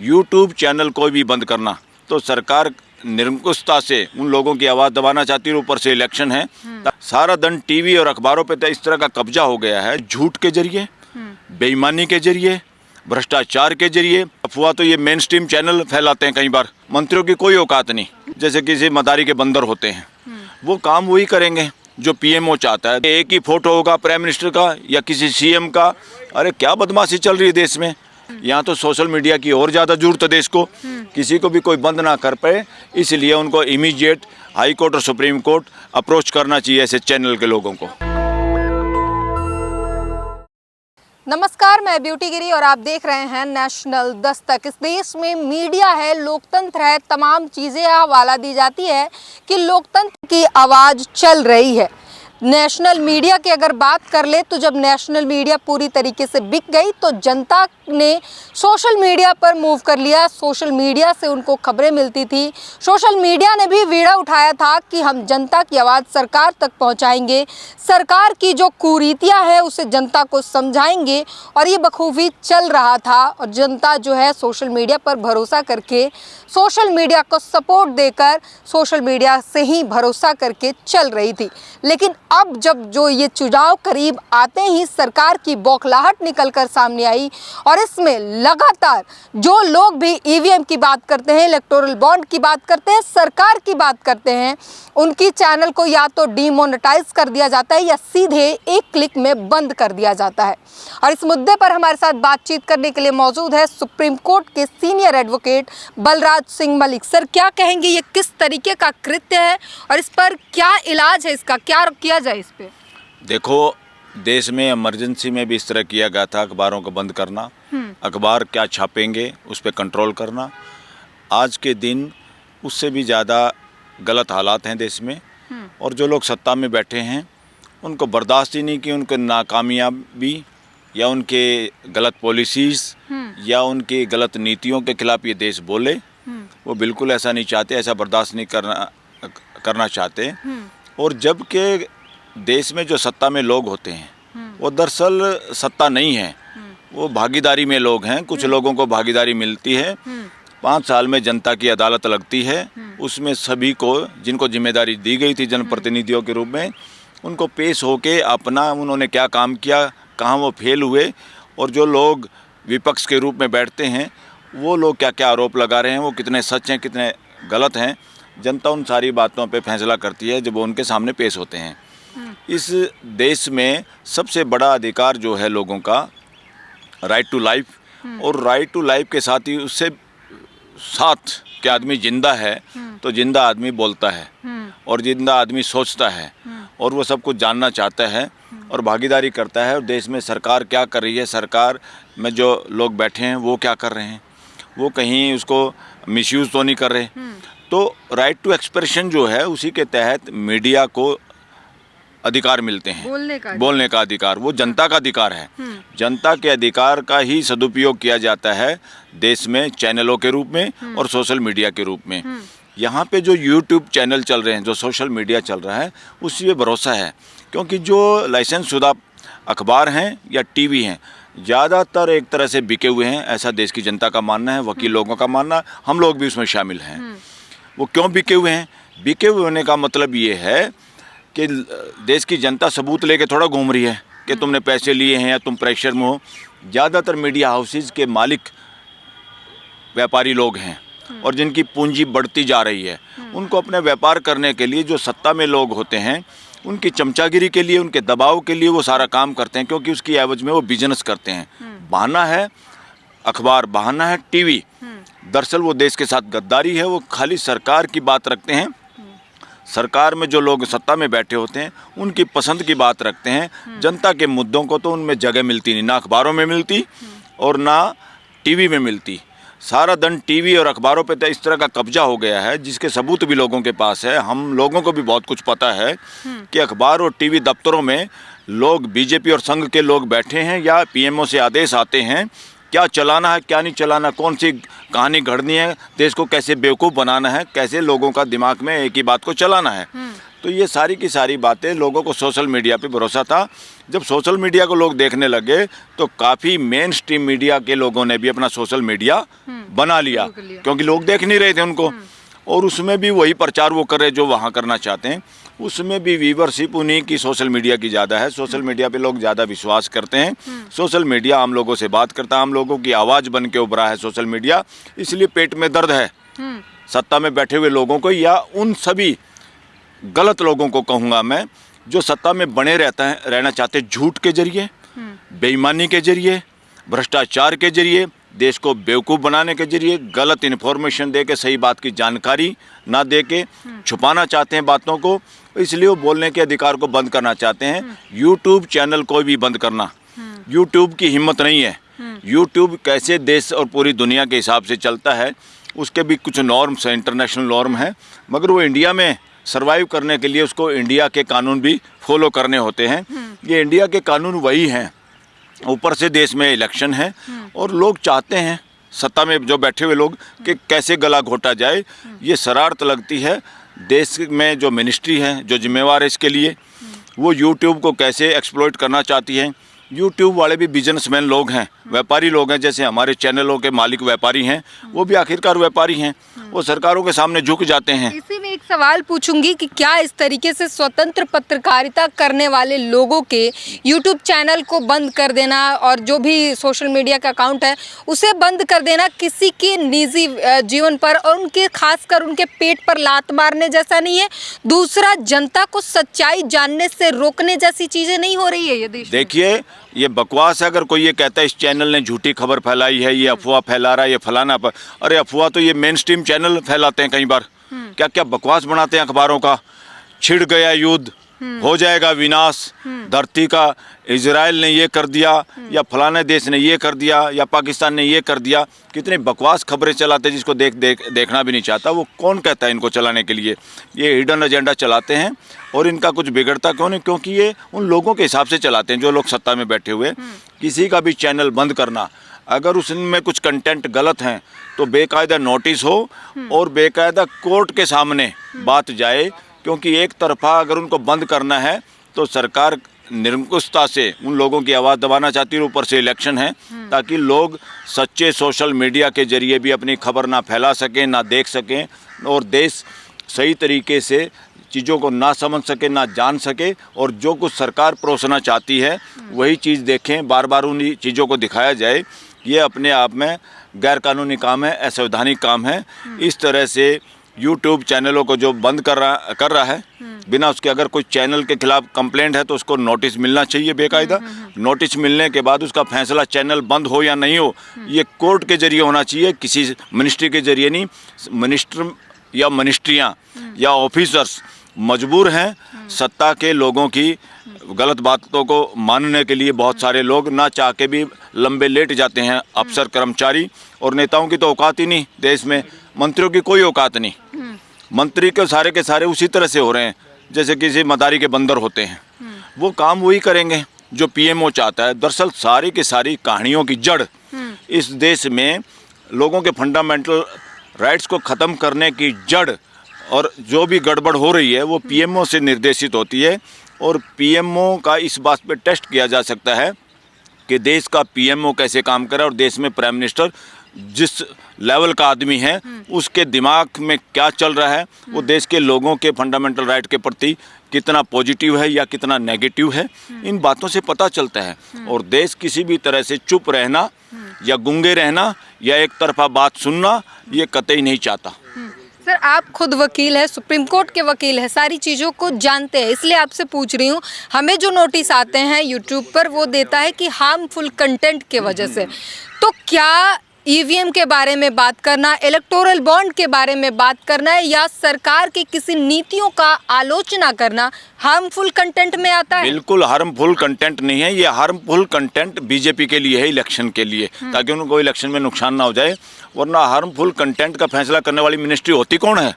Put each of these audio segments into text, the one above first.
YouTube channel कोई भी बंद करना तो सरकार निरंकुशता से उन लोगों की आवाज़ दबाना चाहती है। ऊपर से इलेक्शन है, सारा दंड टीवी और अखबारों पे तो इस तरह का कब्जा हो गया है, झूठ के जरिए, बेईमानी के जरिए, भ्रष्टाचार के जरिए। अफवाह तो ये मेन स्ट्रीम चैनल फैलाते हैं। कई बार मंत्रियों की कोई औकात नहीं, जैसे किसी मदारी के बंदर होते हैं, वो काम वही करेंगे जो पीएमओ चाहता है। एक ही फोटो होगा प्राइम मिनिस्टर का या किसी सीएम का। अरे क्या बदमाशी चल रही है देश में। यहाँ तो सोशल मीडिया की और ज़्यादा जरूरत है देश को, किसी को भी कोई बंद ना कर पाए, इसलिए उनको इमीडिएट हाई कोर्ट और सुप्रीम कोर्ट अप्रोच करना चाहिए ऐसे चैनल के लोगों को। नमस्कार, मैं ब्यूटी गिरी और आप देख रहे हैं नेशनल दस्तक। इस देश में मीडिया है, लोकतंत्र है, तमाम चीज़ें हवाला दी जाती है कि लोकतंत्र की आवाज़ चल रही है। नेशनल मीडिया की अगर बात कर ले तो जब नेशनल मीडिया पूरी तरीके से बिक गई तो जनता ने सोशल मीडिया पर मूव कर लिया। सोशल मीडिया से उनको खबरें मिलती थी। सोशल मीडिया ने भी बीड़ा उठाया था कि हम जनता की आवाज़ सरकार तक पहुंचाएंगे, सरकार की जो कुरीतियां हैं उसे जनता को समझाएंगे, और ये बखूबी चल रहा था। और जनता जो है सोशल मीडिया पर भरोसा करके, सोशल मीडिया को सपोर्ट देकर, सोशल मीडिया से ही भरोसा करके चल रही थी। लेकिन अब जब जो ये चुनाव करीब आते ही सरकार की बौखलाहट निकलकर सामने आई, और इसमें लगातार जो लोग भी ईवीएम की बात करते हैं, इलेक्टोरल बॉन्ड की बात करते हैं, सरकार की बात करते हैं, उनकी चैनल को या तो डीमोनेटाइज कर दिया जाता है या सीधे एक क्लिक में बंद कर दिया जाता है। और इस मुद्दे पर हमारे साथ बातचीत करने के लिए मौजूद है सुप्रीम कोर्ट के senior advocate Balraj Singh Malik. Sir, क्या कहेंगे, ये किस तरीके का कृत्य है और इस पर क्या इलाज है, इसका क्या किया जाए इस पे? देखो, देश में इमरजेंसी में भी इस तरह किया गया था, अखबारों को बंद करना, अखबार क्या छापेंगे उस पर कंट्रोल करना। आज के दिन उससे भी ज़्यादा गलत हालात हैं देश में, और जो लोग सत्ता में बैठे हैं उनको बर्दाश्त ही नहीं कि उनके नाकामयाबी या उनके गलत पॉलिसीज़ या उनकी गलत नीतियों के खिलाफ ये देश बोले। वो बिल्कुल ऐसा नहीं चाहते, ऐसा बर्दाश्त नहीं करना चाहते। और जबकि देश में जो सत्ता में लोग होते हैं वो दरअसल सत्ता नहीं है, वो भागीदारी में लोग हैं। कुछ लोगों को भागीदारी मिलती है, 5 साल में जनता की अदालत लगती है, उसमें सभी को जिनको जिम्मेदारी दी गई थी जनप्रतिनिधियों के रूप में, उनको पेश होके अपना उन्होंने क्या काम किया, कहाँ वो फेल हुए, और जो लोग विपक्ष के रूप में बैठते हैं वो लोग क्या क्या आरोप लगा रहे हैं, वो कितने सच हैं कितने गलत हैं, जनता उन सारी बातों पे फैसला करती है जब वो उनके सामने पेश होते हैं। इस देश में सबसे बड़ा अधिकार जो है लोगों का, राइट टू लाइफ, और राइट टू लाइफ के साथ ही उससे साथ कि आदमी जिंदा है तो जिंदा आदमी बोलता है और जिंदा आदमी सोचता है और वो सब कुछ जानना चाहता है और भागीदारी करता है। और देश में सरकार क्या कर रही है, सरकार में जो लोग बैठे हैं वो क्या कर रहे हैं, वो कहीं उसको मिसयूज़ तो नहीं कर रहे। तो राइट टू एक्सप्रेशन जो है उसी के तहत मीडिया को अधिकार मिलते हैं, बोलने का अधिकार, वो जनता का अधिकार है। जनता के अधिकार का ही सदुपयोग किया जाता है देश में चैनलों के रूप में और सोशल मीडिया के रूप में। यहाँ पे जो यूट्यूब चैनल चल रहे हैं, जो सोशल मीडिया चल रहा है, उसी पे भरोसा है, क्योंकि जो लाइसेंस शुदा अखबार हैं या टीवी हैं ज़्यादातर एक तरह से बिके हुए हैं, ऐसा देश की जनता का मानना है, वकील लोगों का मानना, हम लोग भी उसमें शामिल हैं। वो क्यों बिके हुए हैं? बिके हुए होने का मतलब ये है कि देश की जनता सबूत लेके थोड़ा घूम रही है कि तुमने पैसे लिए हैं या तुम प्रेशर में हो। ज़्यादातर मीडिया हाउसेज के मालिक व्यापारी लोग हैं और जिनकी पूंजी बढ़ती जा रही है, उनको अपने व्यापार करने के लिए जो सत्ता में लोग होते हैं उनकी चमचागिरी के लिए, उनके दबाव के लिए वो सारा काम करते हैं, क्योंकि उसकी एवज में वो बिजनेस करते हैं। बहाना है अखबार, बहाना है टीवी, दरअसल वो देश के साथ गद्दारी है। वो खाली सरकार की बात रखते हैं, सरकार में जो लोग सत्ता में बैठे होते हैं उनकी पसंद की बात रखते हैं। जनता के मुद्दों को तो उनमें जगह मिलती नहीं, ना अखबारों में मिलती और ना टीवी में मिलती। सारा दंड टीवी और अखबारों पे तो इस तरह का कब्जा हो गया है जिसके सबूत भी लोगों के पास है। हम लोगों को भी बहुत कुछ पता है कि अखबार और टीवी दफ्तरों में लोग बीजेपी और संघ के लोग बैठे हैं या पीएमओ से आदेश आते हैं क्या चलाना है क्या नहीं चलाना, कौन सी कहानी घड़नी है, देश को कैसे बेवकूफ़ बनाना है, कैसे लोगों का दिमाग में एक ही बात को चलाना है। तो ये सारी की सारी बातें लोगों को सोशल मीडिया पे भरोसा था। जब सोशल मीडिया को लोग देखने लगे तो काफ़ी मेन स्ट्रीम मीडिया के लोगों ने भी अपना सोशल मीडिया बना लिया, क्योंकि लोग देख नहीं रहे थे उनको। और उसमें भी वही प्रचार वो कर रहे जो वहाँ करना चाहते हैं। उसमें भी व्यूवरशिप उन्हीं की सोशल मीडिया की ज़्यादा है। सोशल मीडिया पे लोग ज़्यादा विश्वास करते हैं। सोशल मीडिया आम लोगों से बात करता है, आम लोगों की आवाज़ बन के उभरा है सोशल मीडिया। इसलिए पेट में दर्द है सत्ता में बैठे हुए लोगों को, या उन सभी गलत लोगों को कहूँगा मैं, जो सत्ता में बने रहना चाहते हैं झूठ के जरिए, बेईमानी के जरिए, भ्रष्टाचार के जरिए, देश को बेवकूफ़ बनाने के जरिए, गलत इन्फॉर्मेशन दे के सही बात की जानकारी ना दे के छुपाना चाहते हैं बातों को। इसलिए वो बोलने के अधिकार को बंद करना चाहते हैं। यूट्यूब चैनल को भी बंद करना, यूट्यूब की हिम्मत नहीं है। यूट्यूब कैसे देश और पूरी दुनिया के हिसाब से चलता है, उसके भी कुछ नॉर्म्स हैं, इंटरनेशनल नॉर्म है, मगर वो इंडिया में सर्वाइव करने के लिए उसको इंडिया के कानून भी फॉलो करने होते हैं। ये इंडिया के कानून वही हैं। ऊपर से देश में इलेक्शन है और लोग चाहते हैं, सत्ता में जो बैठे हुए लोग, कि कैसे गला घोटा जाए। ये शरारत लगती है देश में जो मिनिस्ट्री है, जो जिम्मेवार है इसके लिए, वो यूट्यूब को कैसे एक्सप्लॉइट करना चाहती है। यूट्यूब वाले भी बिजनेसमैन लोग हैं, व्यापारी लोग हैं। जैसे हमारे चैनलों के मालिक व्यापारी हैं, वो भी आखिरकार व्यापारी हैं। वो सरकारों के सामने झुक जाते हैं। इसी में एक सवाल पूछूंगी कि क्या इस तरीके से स्वतंत्र पत्रकारिता करने वाले लोगों के यूट्यूब चैनल को बंद कर देना और जो भी सोशल मीडिया का अकाउंट है उसे बंद कर देना किसी के निजी जीवन पर और उनके खासकर उनके पेट पर लात मारने जैसा नहीं है? दूसरा, जनता को सच्चाई जानने से रोकने जैसी चीजें नहीं हो रही है ये देश में? देखिए, ये बकवास है। अगर कोई ये कहता है इस चैनल ने झूठी खबर फैलाई है, ये अफवाह फैला रहा है, ये फलाना पर, अरे अफवाह तो ये मेन स्ट्रीम चैनल फैलाते हैं कई बार। क्या क्या बकवास बनाते हैं अखबारों का। छिड़ गया युद्ध, हो जाएगा विनाश धरती का, इजराइल ने ये कर दिया, या फलाने देश ने ये कर दिया, या पाकिस्तान ने ये कर दिया। कितनी बकवास खबरें चलाते हैं जिसको देखना भी नहीं चाहता। वो कौन कहता है इनको चलाने के लिए? ये हिडन एजेंडा चलाते हैं। और इनका कुछ बिगड़ता क्यों नहीं? क्योंकि ये उन लोगों के हिसाब से चलाते हैं जो लोग सत्ता में बैठे हुए। किसी का भी चैनल बंद करना, अगर उसमें कुछ कंटेंट गलत हैं तो बेकायदा नोटिस हो और बेकायदा कोर्ट के सामने बात जाए। क्योंकि एक तरफा अगर उनको बंद करना है तो सरकार निरंकुशता से उन लोगों की आवाज़ दबाना चाहती है। ऊपर से इलेक्शन है, ताकि लोग सच्चे सोशल मीडिया के जरिए भी अपनी खबर ना फैला सकें, ना देख सकें, और देश सही तरीके से चीज़ों को ना समझ सके, ना जान सके, और जो कुछ सरकार परोसना चाहती है वही चीज़ देखें। बार बार उन्हीं चीज़ों को दिखाया जाए। ये अपने आप में गैरकानूनी काम है, असंवैधानिक काम है। इस तरह से यूट्यूब चैनलों को जो बंद कर रहा है बिना उसके, अगर कोई चैनल के खिलाफ कंप्लेंट है तो उसको नोटिस मिलना चाहिए बेकायदा। नोटिस मिलने के बाद उसका फैसला चैनल बंद हो या नहीं हो, ये कोर्ट के जरिए होना चाहिए, किसी मिनिस्ट्री के जरिए नहीं। मिनिस्टर या मिनिस्ट्रियाँ या ऑफिसर्स मजबूर हैं सत्ता के लोगों की गलत बातों को मानने के लिए। बहुत सारे लोग ना चाह के भी लंबे लेट जाते हैं, अफसर, कर्मचारी। और नेताओं की तो औकात ही नहीं देश में, मंत्रियों की कोई औकात नहीं। मंत्री के सारे उसी तरह से हो रहे हैं जैसे किसी मदारी के बंदर होते हैं। वो काम वही करेंगे जो पीएमओ चाहता है। दरअसल सारी की सारी कहानियों की जड़ इस देश में लोगों के फंडामेंटल राइट्स को ख़त्म करने की जड़, और जो भी गड़बड़ हो रही है वो पीएमओ से निर्देशित होती है। और पीएमओ का इस बात पे टेस्ट किया जा सकता है कि देश का पीएमओ कैसे काम करे, और देश में प्राइम मिनिस्टर जिस लेवल का आदमी है उसके दिमाग में क्या चल रहा है, वो देश के लोगों के फंडामेंटल राइट के प्रति कितना पॉजिटिव है या कितना नेगेटिव है, इन बातों से पता चलता है। और देश किसी भी तरह से चुप रहना या गूंगे रहना या एक तरफा बात सुनना ये कतई नहीं चाहता। सर, आप खुद वकील हैं, सुप्रीम कोर्ट के वकील हैं, सारी चीज़ों को जानते हैं, इसलिए आपसे पूछ रही हूँ। हमें जो नोटिस आते हैं यूट्यूब पर वो देता है कि हार्मफुल कंटेंट के वजह से, तो क्या ईवीएम के बारे में बात करना, इलेक्टोरल बॉन्ड के बारे में बात करना है, या सरकार की किसी नीतियों का आलोचना करना हार्मफुल कंटेंट में आता है? बिल्कुल हार्मफुल कंटेंट नहीं है। ये हार्मफुल कंटेंट बीजेपी के लिए है, इलेक्शन के लिए, ताकि उनको इलेक्शन में नुकसान ना हो जाए। वरना हार्मफुल कंटेंट का फैसला करने वाली मिनिस्ट्री होती कौन है?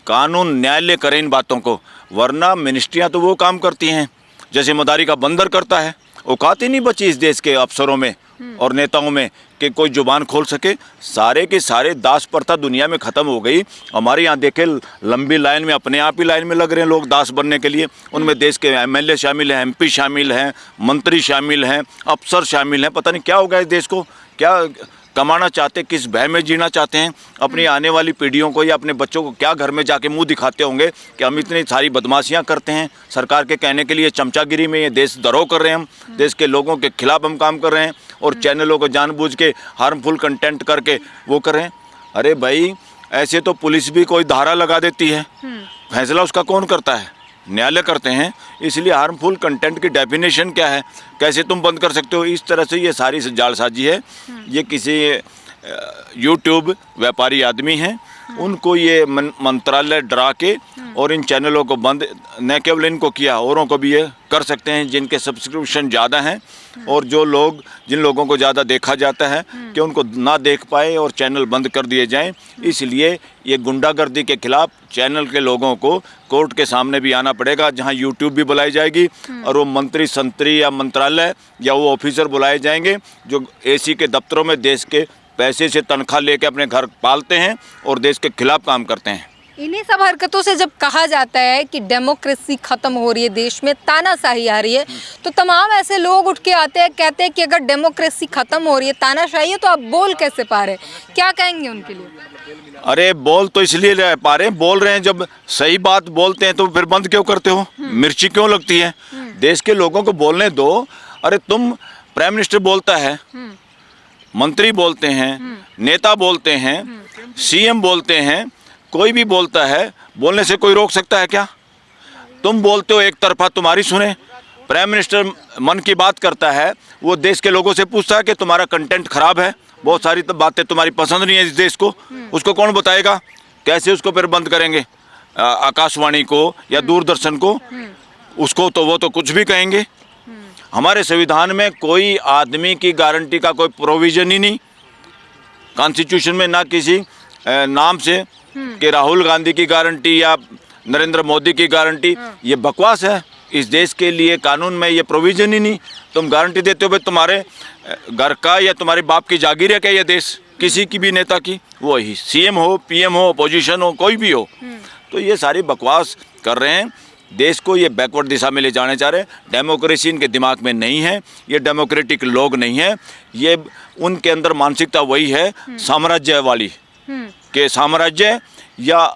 कानून न्यायालय करे इन बातों को। वरना मिनिस्ट्रियाँ तो वो काम करती हैं जैसे मदारी का बंदर करता है। औकात ही नहीं बची इस देश के अफसरों में और नेताओं में कि कोई जुबान खोल सके। सारे के सारे दास प्रथा दुनिया में ख़त्म हो गई। हमारे यहाँ देखे लंबी लाइन में, अपने आप ही लाइन में लग रहे हैं लोग दास बनने के लिए। उनमें देश के एमएलए शामिल हैं, एमपी शामिल हैं, मंत्री शामिल हैं, अफसर शामिल हैं। पता नहीं क्या हो गया इस देश को, क्या कमाना चाहते, किस भय में जीना चाहते हैं। अपनी आने वाली पीढ़ियों को या अपने बच्चों को क्या घर में जाके मुंह दिखाते होंगे कि हम इतनी सारी बदमाशियां करते हैं, सरकार के कहने के लिए चमचागिरी में ये देश धरोह कर रहे हैं, हम देश के लोगों के खिलाफ हम काम कर रहे हैं और चैनलों को जानबूझ के हार्मफुल कंटेंट करके वो कर रहे हैं। अरे भाई, ऐसे तो पुलिस भी कोई धारा लगा देती है, फैसला उसका कौन करता है? न्यायालय करते हैं। इसलिए हार्मफुल कंटेंट की डेफिनेशन क्या है, कैसे तुम बंद कर सकते हो? इस तरह से ये सारी जालसाजी है। ये किसी यूट्यूब व्यापारी आदमी हैं, उनको ये मंत्रालय डरा के और इन चैनलों को बंद, न केवल इनको किया, औरों को भी ये कर सकते हैं जिनके सब्सक्रिप्शन ज़्यादा हैं और जिन लोगों को ज़्यादा देखा जाता है कि उनको ना देख पाए और चैनल बंद कर दिए जाएं। इसलिए ये गुंडागर्दी के खिलाफ चैनल के लोगों को कोर्ट के सामने भी आना पड़ेगा, जहां यूट्यूब भी बुलाई जाएगी और वो मंत्री संतरी या मंत्रालय या वो ऑफिसर बुलाए जाएंगे जो एसी के दफ्तरों में देश के पैसे से तनख्वाह लेके अपने घर पालते हैं और देश के खिलाफ काम करते हैं। इन्हीं सब हरकतों से जब कहा जाता है कि डेमोक्रेसी खत्म हो रही है, देश में तानाशाही आ रही है, तो तमाम ऐसे लोग उठ के आते हैं, कहते हैं कि अगर डेमोक्रेसी खत्म हो रही है, तानाशाही है, तो आप बोल कैसे पा रहे? क्या कहेंगे उनके लिए? अरे बोल तो इसलिए रह पा रहे हैं, बोल रहे हैं। जब सही बात बोलते हैं तो फिर बंद क्यों करते हो? मिर्ची क्यों लगती है? देश के लोगों को बोलने दो। अरे तुम, प्राइम मिनिस्टर बोलता है, मंत्री बोलते हैं, नेता बोलते हैं, सीएम बोलते हैं, कोई भी बोलता है, बोलने से कोई रोक सकता है क्या? तुम बोलते हो एक तरफा, तुम्हारी सुने। प्राइम मिनिस्टर मन की बात करता है, वो देश के लोगों से पूछता है कि तुम्हारा कंटेंट खराब है, बहुत सारी तो बातें तुम्हारी पसंद नहीं है इस देश को। उसको कौन बताएगा? कैसे उसको फिर बंद करेंगे? आकाशवाणी को या दूरदर्शन को? उसको तो वो तो कुछ भी कहेंगे। हमारे संविधान में कोई आदमी की गारंटी का कोई प्रोविजन ही नहीं, कॉन्स्टिट्यूशन में ना किसी नाम से कि राहुल गांधी की गारंटी या नरेंद्र मोदी की गारंटी। ये बकवास है। इस देश के लिए कानून में ये प्रोविजन ही नहीं। तुम गारंटी देते हो भाई तुम्हारे घर का या तुम्हारे बाप की जागीर है क्या ये देश? किसी की भी नेता की, वो ही सीएम हो, पीएम हो, अपोजिशन हो, कोई भी हो। तो ये सारी बकवास कर रहे हैं। देश को ये बैकवर्ड दिशा में ले जाने चाह रहे हैं। डेमोक्रेसी इनके दिमाग में नहीं है, ये डेमोक्रेटिक लोग नहीं है। ये उनके अंदर मानसिकता वही है साम्राज्य वाली, के साम्राज्य या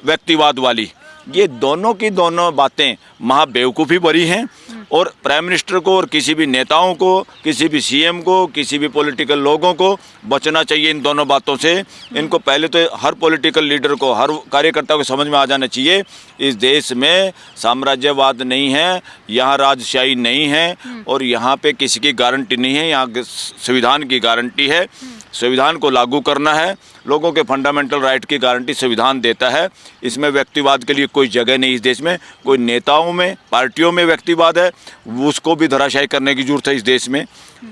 व्यक्तिवाद वाली। ये दोनों की दोनों बातें महा बेवकूफ़ी भरी हैं। और प्राइम मिनिस्टर को और किसी भी नेताओं को, किसी भी सीएम को, किसी भी पॉलिटिकल लोगों को बचना चाहिए इन दोनों बातों से। इनको पहले तो हर पॉलिटिकल लीडर को, हर कार्यकर्ता को समझ में आ जाना चाहिए, इस देश में साम्राज्यवाद नहीं है, यहाँ राजशाही नहीं है और यहाँ पे किसी की गारंटी नहीं है। यहाँ संविधान की गारंटी है, संविधान को लागू करना है। लोगों के फंडामेंटल राइट की गारंटी संविधान देता है। इसमें व्यक्तिवाद के लिए कोई जगह नहीं इस देश में। कोई नेताओं में, पार्टियों में व्यक्तिवाद है, उसको भी धराशायी करने की जरूरत है इस देश में।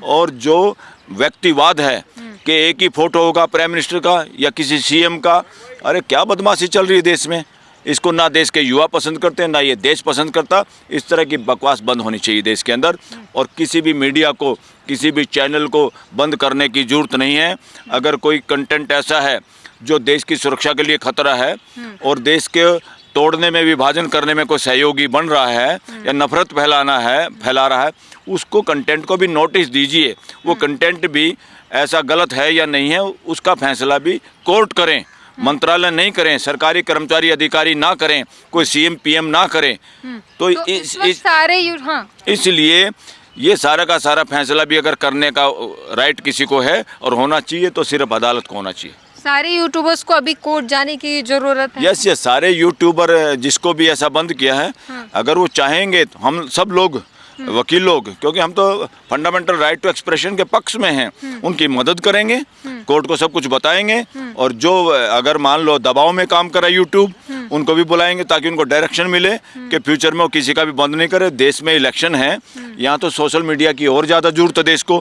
और जो व्यक्तिवाद है कि एक ही फोटो होगा प्राइम मिनिस्टर का या किसी सीएम का, अरे क्या बदमाशी चल रही है देश में। इसको ना देश के युवा पसंद करते हैं, ना ये देश पसंद करता। इस तरह की बकवास बंद होनी चाहिए देश के अंदर। और किसी भी मीडिया को, किसी भी चैनल को बंद करने की जरूरत नहीं है। अगर कोई कंटेंट ऐसा है जो देश की सुरक्षा के लिए खतरा है और देश के तोड़ने में, विभाजन करने में कोई सहयोगी बन रहा है या नफरत फैला रहा है, उसको कंटेंट को भी नोटिस दीजिए। वो कंटेंट भी ऐसा गलत है या नहीं है, उसका फैसला भी कोर्ट करें, मंत्रालय नहीं करें, सरकारी कर्मचारी अधिकारी ना करें, कोई सीएम पीएम ना करें। तो इसलिए ये सारा का सारा फैसला भी अगर करने का राइट किसी को है और होना चाहिए तो सिर्फ अदालत को होना चाहिए। सारे यूट्यूबर्स को अभी कोर्ट जाने की जरूरत है? यस, सारे यूट्यूबर जिसको भी ऐसा बंद किया है, अगर वो चाहेंगे तो हम सब लोग, वकील लोग, क्योंकि हम तो फंडामेंटल राइट टू एक्सप्रेशन के पक्ष में हैं, उनकी मदद करेंगे, कोर्ट को सब कुछ बताएंगे। और जो अगर मान लो दबाव में काम कर रहा है यूट्यूब, उनको भी बुलाएंगे ताकि उनको डायरेक्शन मिले कि फ्यूचर में वो किसी का भी बंद नहीं करे। देश में इलेक्शन है, यहाँ तो सोशल मीडिया की और ज़्यादा जरूरत है देश को,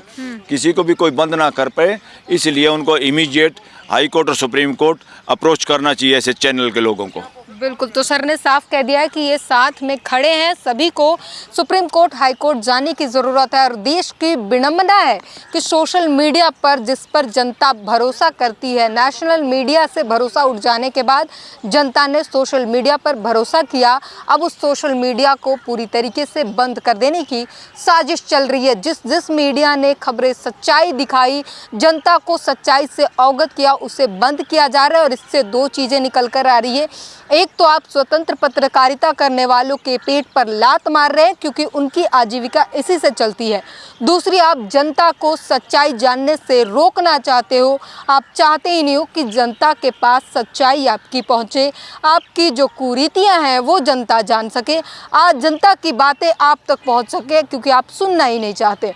किसी को भी कोई बंद ना कर पाए। इसलिए उनको इमीडिएट हाई कोर्ट और सुप्रीम कोर्ट अप्रोच करना चाहिए ऐसे चैनल के लोगों को। बिल्कुल, तो सर ने साफ कह दिया है कि ये साथ में खड़े हैं, सभी को सुप्रीम कोर्ट हाई कोर्ट जाने की ज़रूरत है। और देश की विडंबना है कि सोशल मीडिया पर जिस पर जनता भरोसा करती है, नेशनल मीडिया से भरोसा उठ जाने के बाद जनता ने सोशल मीडिया पर भरोसा किया। अब उस सोशल मीडिया को पूरी तरीके से बंद कर देने की साजिश चल रही है। जिस मीडिया ने खबरें सच्चाई दिखाई, जनता को सच्चाई से अवगत किया, उसे बंद किया जा रहा है। और इससे दो चीज़ें निकल कर आ रही है। एक तो आप स्वतंत्र पत्रकारिता करने वालों के पेट पर लात मार रहे हैं क्योंकि उनकी आजीविका इसी से चलती है। दूसरी, आप जनता को सच्चाई जानने से रोकना चाहते हो। आप चाहते ही नहीं हो कि जनता के पास सच्चाई आपकी पहुंचे, आपकी जो कुरीतियां हैं वो जनता जान सके, आज जनता की बातें आप तक पहुंच सके, क्योंकि आप सुनना ही नहीं चाहते।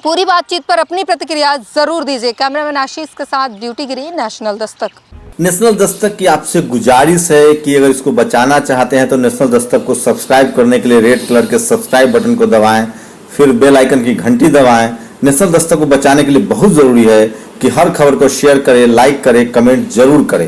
पूरी बातचीत पर अपनी प्रतिक्रिया जरूर दीजिए। कैमरामैन आशीष के साथ ब्यूटी गिरी, नेशनल दस्तक। नेशनल दस्तक की आपसे गुजारिश है कि अगर इसको बचाना चाहते हैं तो नेशनल दस्तक को सब्सक्राइब करने के लिए रेड कलर के सब्सक्राइब बटन को दबाएं, फिर बेल आइकन की घंटी दबाएं। नेशनल दस्तक को बचाने के लिए बहुत जरूरी है कि हर खबर को शेयर करें, लाइक करें, कमेंट जरूर करें।